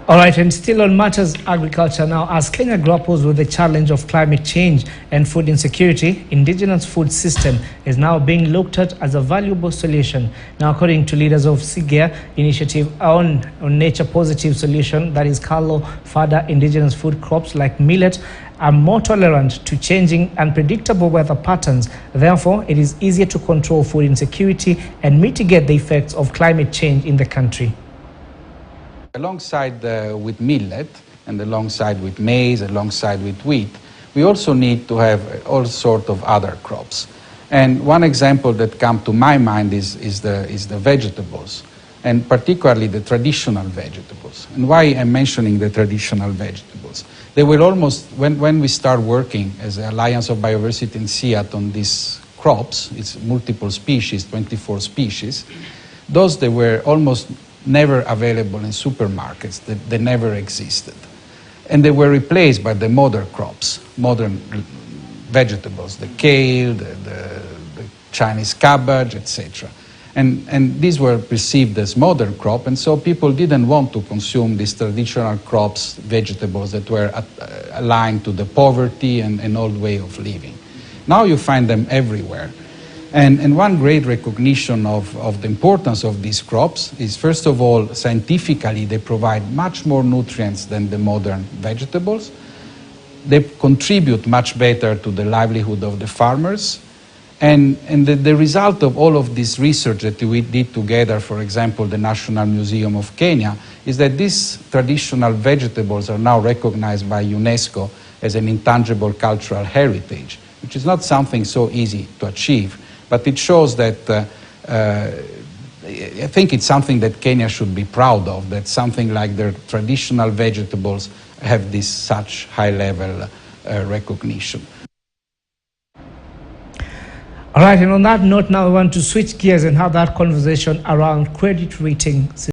All right, and still on matters agriculture now, as Kenya grapples with the challenge of climate change and food insecurity, indigenous food system is now being looked at as a valuable solution. Now, according to leaders of SIGEA initiative on nature positive solution, that is Carlo Further, indigenous food crops like millet are more tolerant to changing unpredictable weather patterns. Therefore, it is easier to control food insecurity and mitigate the effects of climate change in the country. Alongside with millet and alongside with maize, alongside with wheat, we also need to have all sorts of other crops. And one example that comes to my mind is the vegetables, and particularly the traditional vegetables. And why I'm mentioning the traditional vegetables? They will almost, when we start working as the Alliance of Biodiversity in SIAT on these crops, it's multiple species, 24 species, those they were almost never available in supermarkets, they never existed. And they were replaced by the modern crops, modern vegetables, the kale, the Chinese cabbage, etc. And these were perceived as modern crop, and so people didn't want to consume these traditional crops, vegetables that were aligned to the poverty and old way of living. Now you find them everywhere. And one great recognition of the importance of these crops is, first of all, scientifically, they provide much more nutrients than the modern vegetables. They contribute much better to the livelihood of the farmers. And the result of all of this research that we did together, for example, the National Museum of Kenya, is that these traditional vegetables are now recognized by UNESCO as an intangible cultural heritage, which is not something so easy to achieve. But it shows that I think it's something that Kenya should be proud of, that something like their traditional vegetables have this such high-level recognition. All right, and on that note, now we want to switch gears and have that conversation around credit rating.